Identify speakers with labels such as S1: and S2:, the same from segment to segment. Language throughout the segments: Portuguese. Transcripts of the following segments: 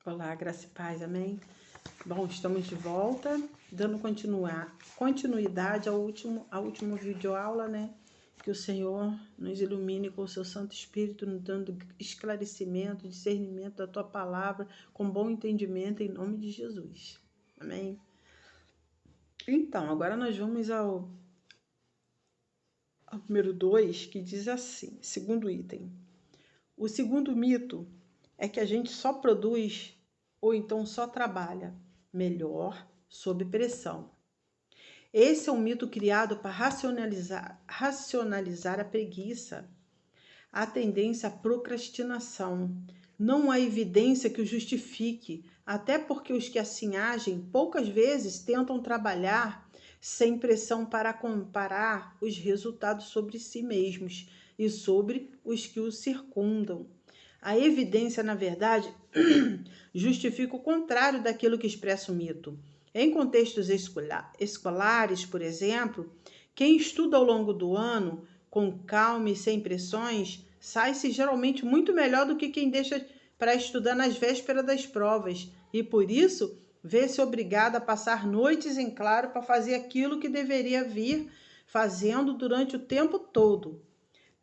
S1: Olá, graça e paz, amém? Bom, estamos de volta, dando continuidade ao último videoaula, né? Que o Senhor nos ilumine com o seu Santo Espírito, nos dando esclarecimento, discernimento da tua palavra, com bom entendimento, em nome de Jesus, amém? Então, agora nós vamos ao número 2, que diz assim, segundo item. O segundo mito é que a gente só produz ou então só trabalha melhor sob pressão. Esse é um mito criado para racionalizar a preguiça, a tendência à procrastinação. Não há evidência que o justifique, até porque os que assim agem poucas vezes tentam trabalhar sem pressão para comparar os resultados sobre si mesmos e sobre os que os circundam. A evidência, na verdade, justifica o contrário daquilo que expressa o mito. Em contextos escolares, por exemplo, quem estuda ao longo do ano, com calma e sem pressões, sai-se geralmente muito melhor do que quem deixa para estudar nas vésperas das provas e, por isso, vê-se obrigado a passar noites em claro para fazer aquilo que deveria vir fazendo durante o tempo todo.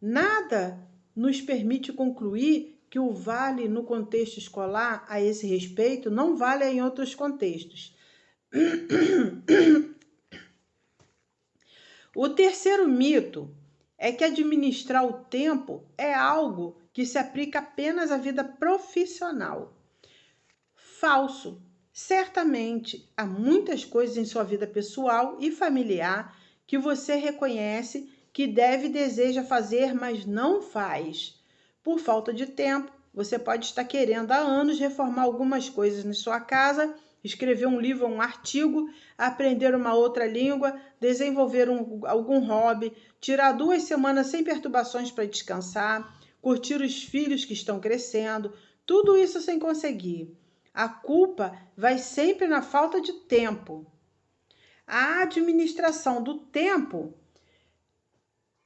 S1: Nada nos permite concluir que o vale no contexto escolar a esse respeito não vale em outros contextos. O terceiro mito é que administrar o tempo é algo que se aplica apenas à vida profissional. Falso. Certamente há muitas coisas em sua vida pessoal e familiar que você reconhece que deve e deseja fazer, mas não faz. Por falta de tempo, você pode estar querendo há anos reformar algumas coisas na sua casa, escrever um livro ou um artigo, aprender uma outra língua, desenvolver algum hobby, tirar 2 semanas sem perturbações para descansar, curtir os filhos que estão crescendo, tudo isso sem conseguir. A culpa vai sempre na falta de tempo. A administração do tempo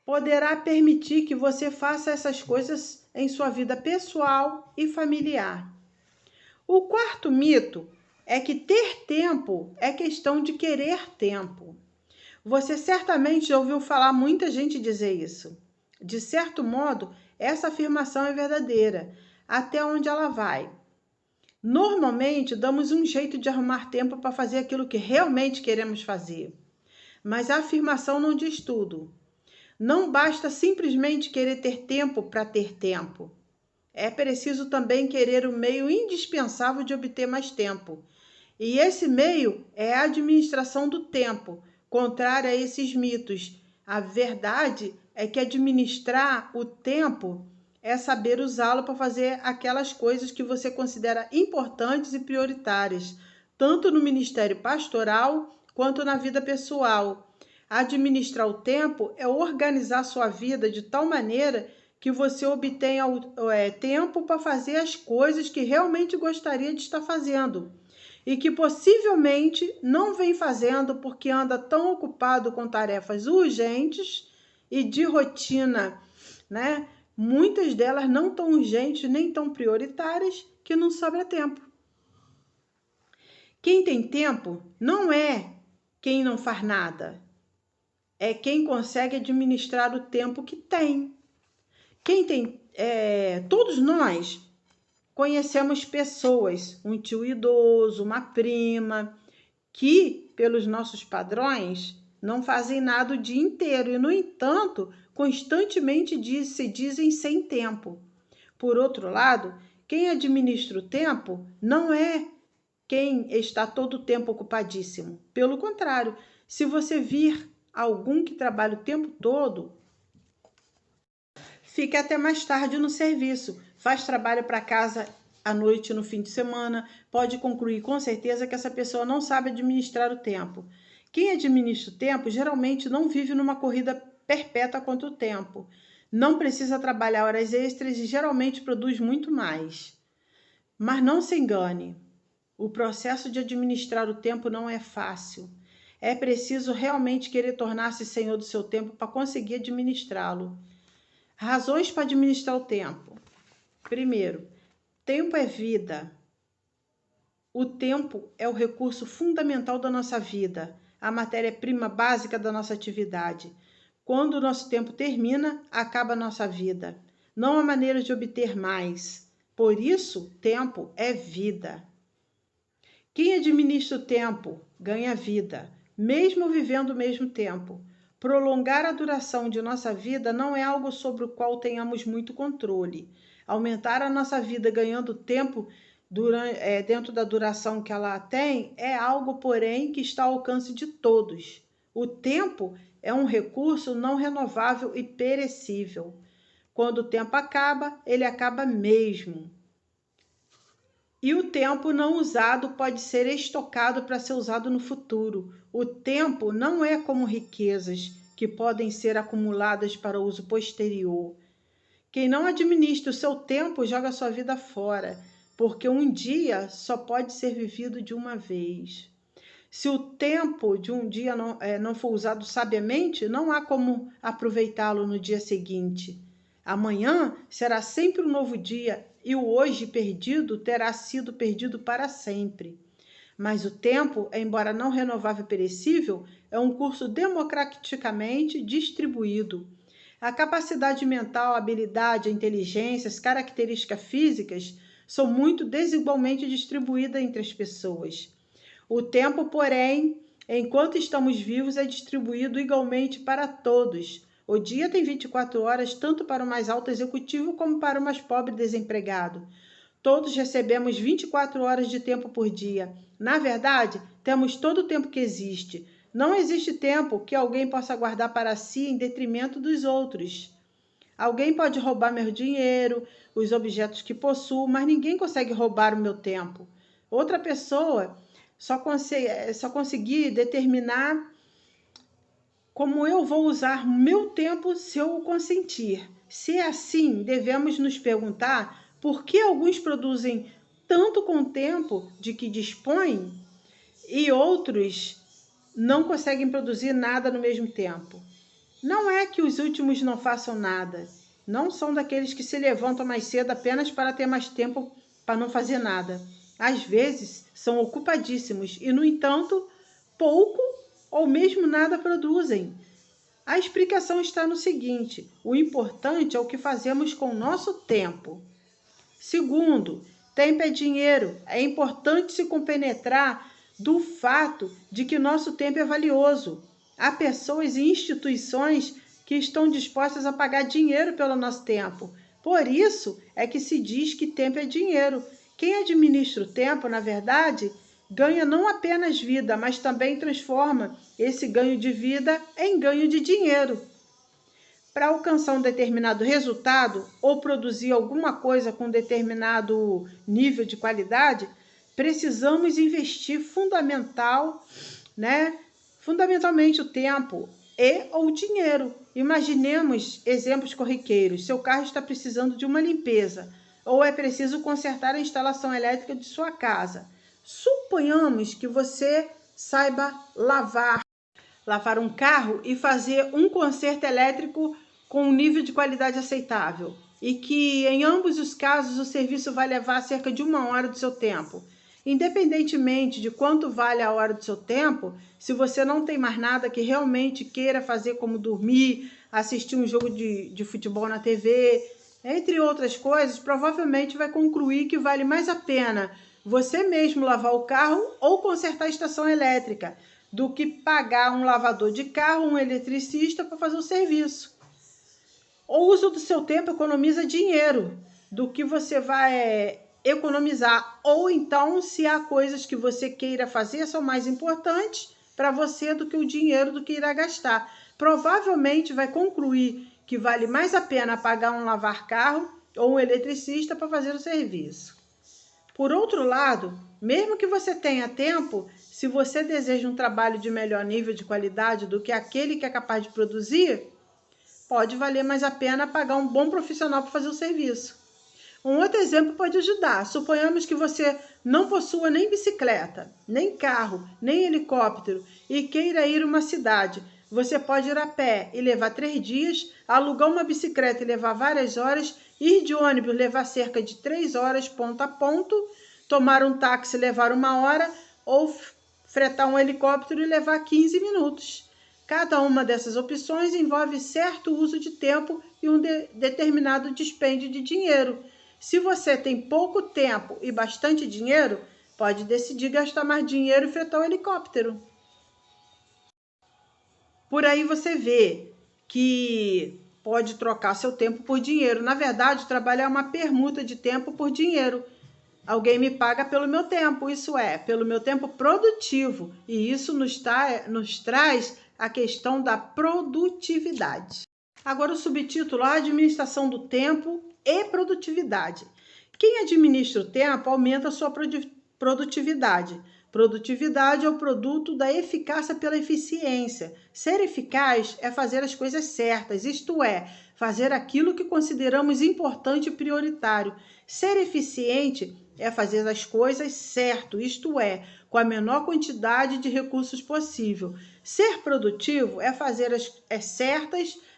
S1: poderá permitir que você faça essas coisas em sua vida pessoal e familiar. O quarto mito é que ter tempo é questão de querer tempo. Você certamente já ouviu falar muita gente dizer isso. De certo modo, essa afirmação é verdadeira. Até onde ela vai? Normalmente, damos um jeito de arrumar tempo para fazer aquilo que realmente queremos fazer. Mas a afirmação não diz tudo. Não basta simplesmente querer ter tempo para ter tempo. É preciso também querer o meio indispensável de obter mais tempo. E esse meio é a administração do tempo, contrária a esses mitos. A verdade é que administrar o tempo é saber usá-lo para fazer aquelas coisas que você considera importantes e prioritárias, tanto no ministério pastoral quanto na vida pessoal. Administrar o tempo é organizar sua vida de tal maneira que você obtenha tempo para fazer as coisas que realmente gostaria de estar fazendo e que possivelmente não vem fazendo porque anda tão ocupado com tarefas urgentes e de rotina, né? Muitas delas não tão urgentes nem tão prioritárias que não sobra tempo. Quem tem tempo não é quem não faz nada, é quem consegue administrar o tempo que tem. Todos nós conhecemos pessoas, um tio idoso, uma prima, que, pelos nossos padrões, não fazem nada o dia inteiro e, no entanto, constantemente se dizem sem tempo. Por outro lado, quem administra o tempo não é quem está todo o tempo ocupadíssimo. Pelo contrário, se você vir algum que trabalha o tempo todo, fica até mais tarde no serviço, faz trabalho para casa à noite, no fim de semana, pode concluir com certeza que essa pessoa não sabe administrar o tempo. Quem administra o tempo geralmente não vive numa corrida perpétua contra o tempo. Não precisa trabalhar horas extras e geralmente produz muito mais. Mas não se engane, o processo de administrar o tempo não é fácil. É preciso realmente querer tornar-se senhor do seu tempo para conseguir administrá-lo. Razões para administrar o tempo. Primeiro, tempo é vida. O tempo é o recurso fundamental da nossa vida, a matéria-prima básica da nossa atividade. Quando o nosso tempo termina, acaba a nossa vida. Não há maneira de obter mais. Por isso, tempo é vida. Quem administra o tempo ganha vida, mesmo vivendo o mesmo tempo. Prolongar a duração de nossa vida não é algo sobre o qual tenhamos muito controle. Aumentar a nossa vida ganhando tempo dentro da duração que ela tem é algo, porém, que está ao alcance de todos. O tempo é um recurso não renovável e perecível. Quando o tempo acaba, ele acaba mesmo. E o tempo não usado pode ser estocado para ser usado no futuro. O tempo não é como riquezas que podem ser acumuladas para uso posterior. Quem não administra o seu tempo joga sua vida fora, porque um dia só pode ser vivido de uma vez. Se o tempo de um dia não for usado sabiamente, não há como aproveitá-lo no dia seguinte. Amanhã será sempre um novo dia e o hoje perdido terá sido perdido para sempre. Mas o tempo, embora não renovável e perecível, é um curso democraticamente distribuído. A capacidade mental, a habilidade, a inteligência, as características físicas são muito desigualmente distribuídas entre as pessoas. O tempo, porém, enquanto estamos vivos, é distribuído igualmente para todos. O dia tem 24 horas, tanto para o mais alto executivo como para o mais pobre desempregado. Todos recebemos 24 horas de tempo por dia. Na verdade, temos todo o tempo que existe. Não existe tempo que alguém possa guardar para si em detrimento dos outros. Alguém pode roubar meu dinheiro, os objetos que possuo, mas ninguém consegue roubar o meu tempo. Outra pessoa só consegui determinar como eu vou usar meu tempo se eu o consentir. Se é assim, devemos nos perguntar por que alguns produzem tanto com o tempo de que dispõem e outros não conseguem produzir nada no mesmo tempo. Não é que os últimos não façam nada. Não são daqueles que se levantam mais cedo apenas para ter mais tempo para não fazer nada. Às vezes, são ocupadíssimos e, no entanto, pouco ou mesmo nada produzem. A explicação está no seguinte: o importante é o que fazemos com o nosso tempo. Segundo, tempo é dinheiro. É importante se compenetrar do fato de que nosso tempo é valioso. Há pessoas e instituições que estão dispostas a pagar dinheiro pelo nosso tempo. Por isso é que se diz que tempo é dinheiro. Quem administra o tempo, na verdade, ganha não apenas vida, mas também transforma esse ganho de vida em ganho de dinheiro. Para alcançar um determinado resultado ou produzir alguma coisa com determinado nível de qualidade, precisamos investir fundamentalmente o tempo e ou dinheiro. Imaginemos exemplos corriqueiros. Seu carro está precisando de uma limpeza ou é preciso consertar a instalação elétrica de sua casa. Suponhamos que você saiba lavar um carro e fazer um conserto elétrico com um nível de qualidade aceitável e que em ambos os casos o serviço vai levar cerca de 1 hora do seu tempo. Independentemente de quanto vale a hora do seu tempo, se você não tem mais nada que realmente queira fazer como dormir, assistir um jogo de futebol na TV, entre outras coisas, provavelmente vai concluir que vale mais a pena você mesmo lavar o carro ou consertar a estação elétrica do que pagar um lavador de carro, um eletricista para fazer o serviço. O uso do seu tempo economiza dinheiro do que você vai economizar. Ou então, se há coisas que você queira fazer, são mais importantes para você do que o dinheiro do que irá gastar. Provavelmente vai concluir que vale mais a pena pagar um lavar carro ou um eletricista para fazer o serviço. Por outro lado, mesmo que você tenha tempo, se você deseja um trabalho de melhor nível de qualidade do que aquele que é capaz de produzir, pode valer mais a pena pagar um bom profissional para fazer o serviço. Um outro exemplo pode ajudar. Suponhamos que você não possua nem bicicleta, nem carro, nem helicóptero e queira ir a uma cidade. Você pode ir a pé e levar 3 dias, alugar uma bicicleta e levar várias horas, ir de ônibus levar cerca de 3 horas ponto a ponto. tomar um táxi e levar 1 hora, ou fretar um helicóptero e levar 15 minutos. Cada uma dessas opções envolve certo uso de tempo e um determinado dispêndio de dinheiro. Se você tem pouco tempo e bastante dinheiro, pode decidir gastar mais dinheiro e fretar um helicóptero. Por aí você vê que pode trocar seu tempo por dinheiro. Na verdade, trabalhar é uma permuta de tempo por dinheiro. Alguém me paga pelo meu tempo, isso é, pelo meu tempo produtivo. E isso nos traz a questão da produtividade. Agora o subtítulo, a administração do tempo e produtividade. Quem administra o tempo aumenta a sua produtividade. Produtividade é o produto da eficácia pela eficiência. Ser eficaz é fazer as coisas certas, isto é, fazer aquilo que consideramos importante e prioritário. Ser eficiente é fazer as coisas certo, isto é, com a menor quantidade de recursos possível. Ser produtivo é fazer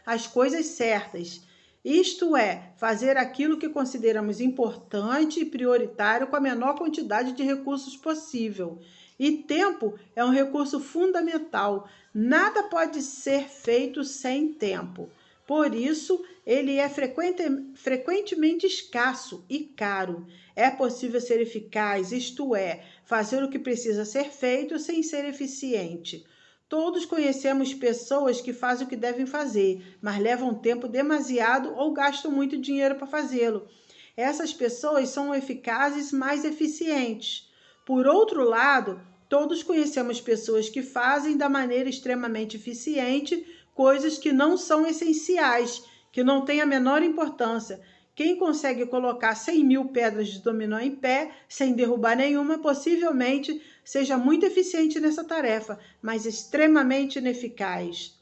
S1: as coisas certas. Isto é, fazer aquilo que consideramos importante e prioritário com a menor quantidade de recursos possível. E tempo é um recurso fundamental. Nada pode ser feito sem tempo. Por isso, ele é frequentemente escasso e caro. É possível ser eficaz, isto é, fazer o que precisa ser feito sem ser eficiente. Todos conhecemos pessoas que fazem o que devem fazer, mas levam tempo demasiado ou gastam muito dinheiro para fazê-lo. Essas pessoas são eficazes, mais eficientes. Por outro lado, todos conhecemos pessoas que fazem da maneira extremamente eficiente coisas que não são essenciais, que não têm a menor importância. Quem consegue colocar 100.000 pedras de dominó em pé, sem derrubar nenhuma, possivelmente seja muito eficiente nessa tarefa, mas extremamente ineficaz.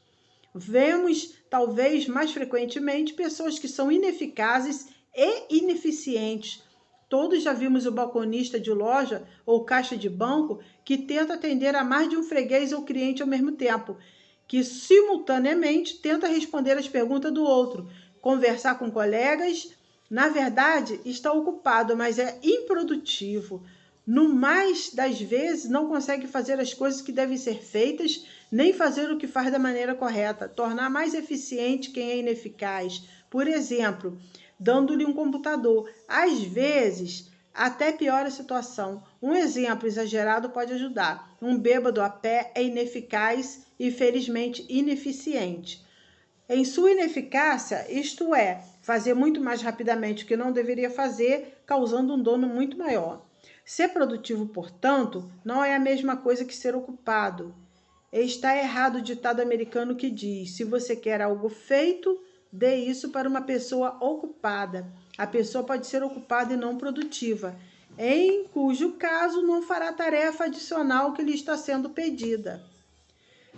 S1: Vemos, talvez mais frequentemente, pessoas que são ineficazes e ineficientes. Todos já vimos o balconista de loja ou caixa de banco que tenta atender a mais de um freguês ou cliente ao mesmo tempo, que simultaneamente tenta responder às perguntas do outro, conversar com colegas. Na verdade, está ocupado, mas é improdutivo. No mais das vezes, não consegue fazer as coisas que devem ser feitas, nem fazer o que faz da maneira correta, tornar mais eficiente quem é ineficaz. Por exemplo, dando-lhe um computador. Às vezes, até piora a situação. Um exemplo exagerado pode ajudar. Um bêbado a pé é ineficaz e, felizmente, ineficiente. Em sua ineficácia, isto é, fazer muito mais rapidamente o que não deveria fazer, causando um dano muito maior. Ser produtivo, portanto, não é a mesma coisa que ser ocupado. Está errado o ditado americano que diz: se você quer algo feito, dê isso para uma pessoa ocupada. A pessoa pode ser ocupada e não produtiva, em cujo caso não fará a tarefa adicional que lhe está sendo pedida.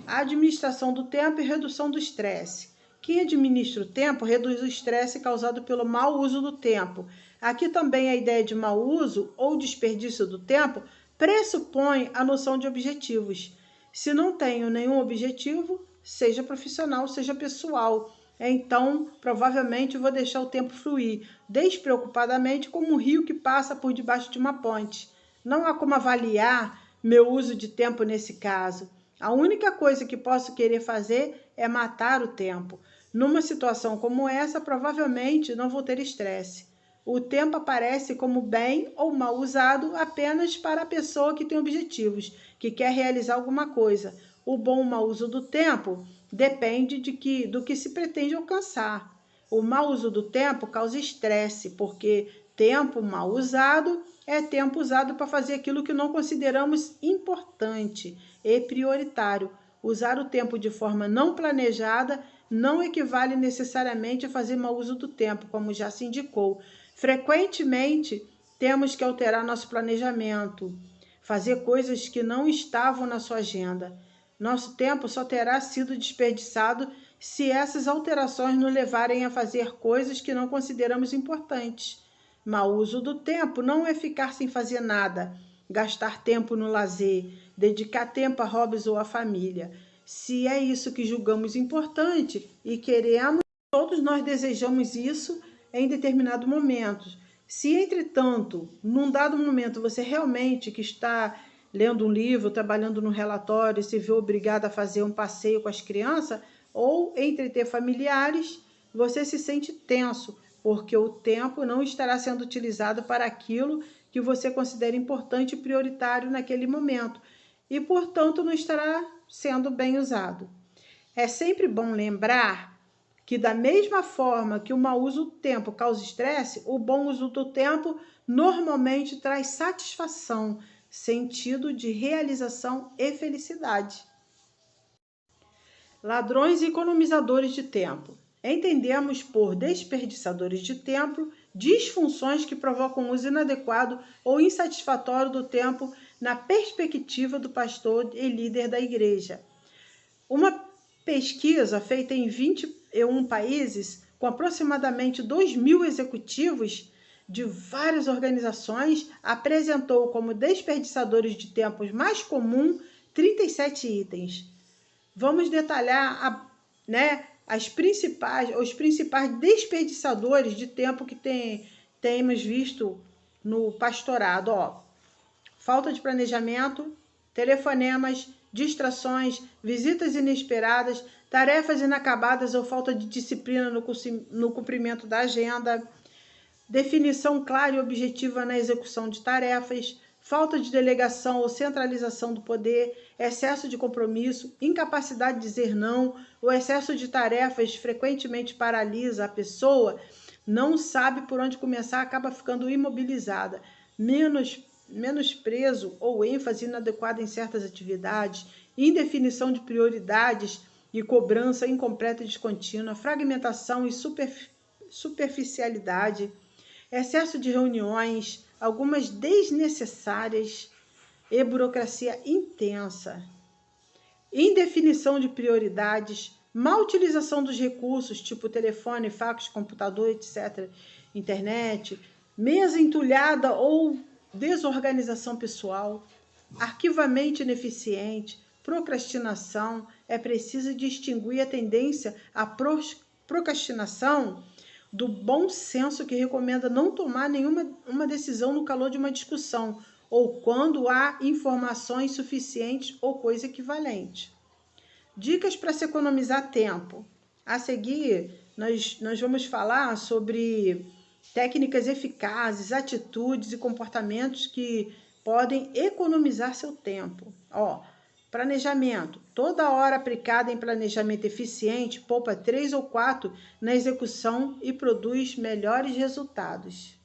S1: A administração do tempo e redução do estresse. Quem administra o tempo reduz o estresse causado pelo mau uso do tempo. Aqui também a ideia de mau uso ou desperdício do tempo pressupõe a noção de objetivos. Se não tenho nenhum objetivo, seja profissional, seja pessoal, então provavelmente vou deixar o tempo fluir despreocupadamente como um rio que passa por debaixo de uma ponte. Não há como avaliar meu uso de tempo nesse caso. A única coisa que posso querer fazer é matar o tempo. Numa situação como essa, provavelmente não vou ter estresse. O tempo aparece como bem ou mal usado apenas para a pessoa que tem objetivos, que quer realizar alguma coisa. O bom ou mau uso do tempo depende do que se pretende alcançar. O mau uso do tempo causa estresse, porque tempo mal usado é tempo usado para fazer aquilo que não consideramos importante e prioritário. Usar o tempo de forma não planejada não equivale necessariamente a fazer mau uso do tempo, como já se indicou. Frequentemente, temos que alterar nosso planejamento, fazer coisas que não estavam na sua agenda. Nosso tempo só terá sido desperdiçado se essas alterações nos levarem a fazer coisas que não consideramos importantes. Mau uso do tempo não é ficar sem fazer nada, gastar tempo no lazer, dedicar tempo a hobbies ou à família. Se é isso que julgamos importante e queremos, todos nós desejamos isso em determinado momento. Se, entretanto, num dado momento você realmente que está lendo um livro, trabalhando no relatório, se vê obrigado a fazer um passeio com as crianças ou entreter familiares, você se sente tenso, porque o tempo não estará sendo utilizado para aquilo que você considera importante e prioritário naquele momento, e, portanto, não estará sendo bem usado. É sempre bom lembrar que, da mesma forma que o mau uso do tempo causa estresse, o bom uso do tempo normalmente traz satisfação, sentido de realização e felicidade. Ladrões e economizadores de tempo. Entendemos por desperdiçadores de tempo disfunções que provocam uso inadequado ou insatisfatório do tempo na perspectiva do pastor e líder da igreja. Uma pesquisa feita em 21 países, com aproximadamente 2.000 executivos de várias organizações, apresentou como desperdiçadores de tempo mais comum 37 itens. Vamos detalhar os principais desperdiçadores de tempo que temos visto no pastorado. Falta de planejamento, telefonemas, distrações, visitas inesperadas, tarefas inacabadas ou falta de disciplina no cumprimento da agenda, definição clara e objetiva na execução de tarefas, falta de delegação ou centralização do poder, excesso de compromisso, incapacidade de dizer não, o excesso de tarefas frequentemente paralisa a pessoa, não sabe por onde começar, acaba ficando imobilizada, menosprezo ou ênfase inadequada em certas atividades, indefinição de prioridades e cobrança incompleta e descontínua, fragmentação e superficialidade, excesso de reuniões, algumas desnecessárias e burocracia intensa, indefinição de prioridades, má utilização dos recursos, tipo telefone, fax, computador, etc., internet, mesa entulhada ou desorganização pessoal, arquivamento ineficiente, procrastinação. É preciso distinguir a tendência à procrastinação do bom senso, que recomenda não tomar nenhuma decisão no calor de uma discussão ou quando há informações suficientes ou coisa equivalente. Dicas para se economizar tempo. A seguir, nós vamos falar sobre técnicas eficazes, atitudes e comportamentos que podem economizar seu tempo. Planejamento. Toda hora aplicada em planejamento eficiente poupa 3 ou 4 na execução e produz melhores resultados.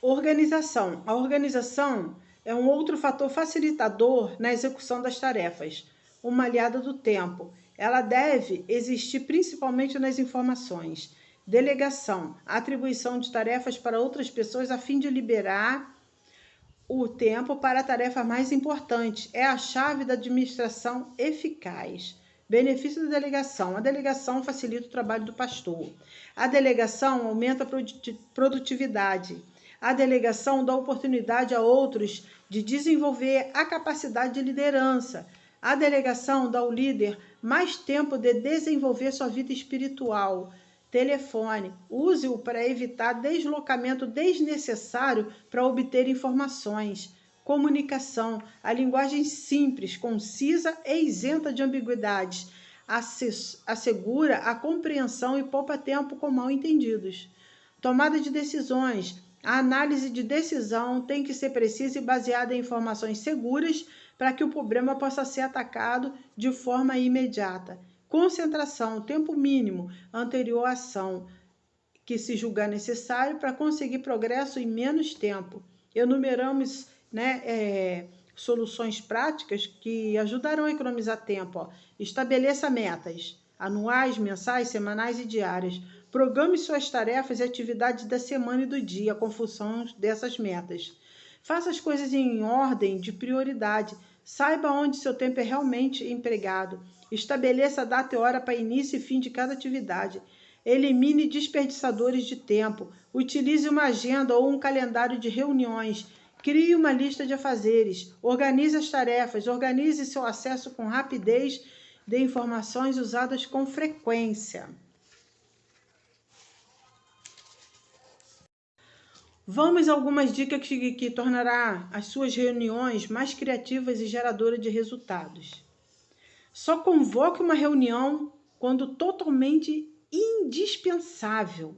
S1: Organização. A organização é um outro fator facilitador na execução das tarefas, uma aliada do tempo. Ela deve existir principalmente nas informações. Delegação. A atribuição de tarefas para outras pessoas a fim de liberar o tempo para a tarefa mais importante. É a chave da administração eficaz. Benefício da delegação. A delegação facilita o trabalho do pastor. A delegação aumenta a produtividade. A delegação dá oportunidade a outros de desenvolver a capacidade de liderança. A delegação dá ao líder mais tempo de desenvolver sua vida espiritual. Telefone. Use-o para evitar deslocamento desnecessário para obter informações. Comunicação. A linguagem simples, concisa e isenta de ambiguidades assegura a compreensão e poupa tempo com mal-entendidos. Tomada de decisões. A análise de decisão tem que ser precisa e baseada em informações seguras para que o problema possa ser atacado de forma imediata. Concentração, tempo mínimo anterior à ação que se julgar necessário para conseguir progresso em menos tempo. Enumeramos soluções práticas que ajudarão a economizar tempo. Estabeleça metas anuais, mensais, semanais e diárias. Programe suas tarefas e atividades da semana e do dia com função dessas metas. Faça as coisas em ordem de prioridade. Saiba onde seu tempo é realmente empregado. Estabeleça a data e hora para início e fim de cada atividade. Elimine desperdiçadores de tempo. Utilize uma agenda ou um calendário de reuniões. Crie uma lista de afazeres. Organize as tarefas. Organize seu acesso com rapidez de informações usadas com frequência. Vamos a algumas dicas que tornará as suas reuniões mais criativas e geradoras de resultados. Só convoque uma reunião quando totalmente indispensável.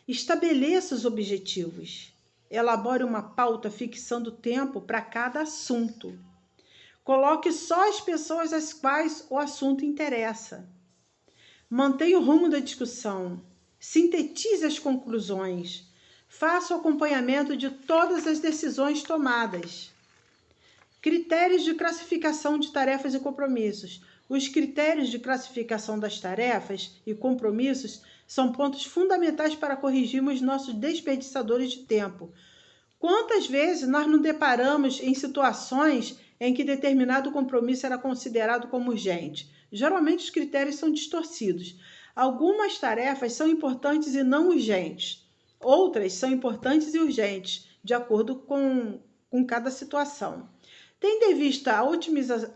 S1: Estabeleça os objetivos. Elabore uma pauta fixando tempo para cada assunto. Coloque só as pessoas às quais o assunto interessa. Mantenha o rumo da discussão. Sintetize as conclusões. Faça o acompanhamento de todas as decisões tomadas. Critérios de classificação de tarefas e compromissos. Os critérios de classificação das tarefas e compromissos são pontos fundamentais para corrigirmos nossos desperdiçadores de tempo. Quantas vezes nós nos deparamos em situações em que determinado compromisso era considerado como urgente? Geralmente os critérios são distorcidos. Algumas tarefas são importantes e não urgentes. Outras são importantes e urgentes, de acordo com cada situação. Tendo em vista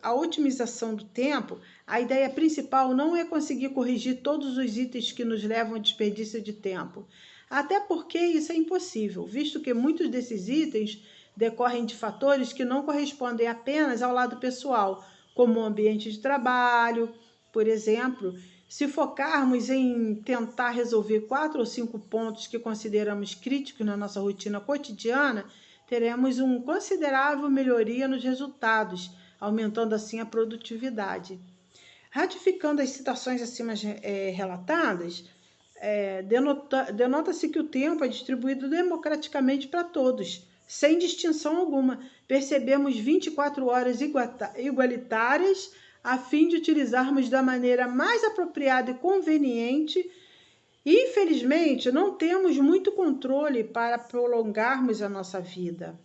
S1: a otimização do tempo, a ideia principal não é conseguir corrigir todos os itens que nos levam ao desperdício de tempo. Até porque isso é impossível, visto que muitos desses itens decorrem de fatores que não correspondem apenas ao lado pessoal, como o ambiente de trabalho, por exemplo. Se focarmos em tentar resolver 4 ou 5 pontos que consideramos críticos na nossa rotina cotidiana, teremos uma considerável melhoria nos resultados, aumentando assim a produtividade. Ratificando as citações acima relatadas, denota-se que o tempo é distribuído democraticamente para todos, sem distinção alguma. Percebemos 24 horas igualitárias a fim de utilizarmos da maneira mais apropriada e conveniente. Infelizmente, não temos muito controle para prolongarmos a nossa vida.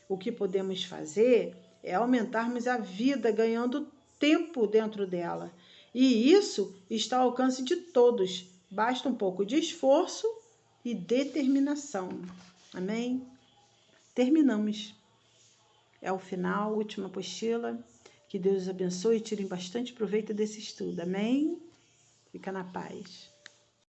S1: O que podemos fazer é aumentarmos a vida ganhando tempo dentro dela. E isso está ao alcance de todos. Basta um pouco de esforço e determinação. Amém? Terminamos. É o final, última apostila. Que Deus os abençoe e tirem bastante proveito desse estudo. Amém? Fica na paz.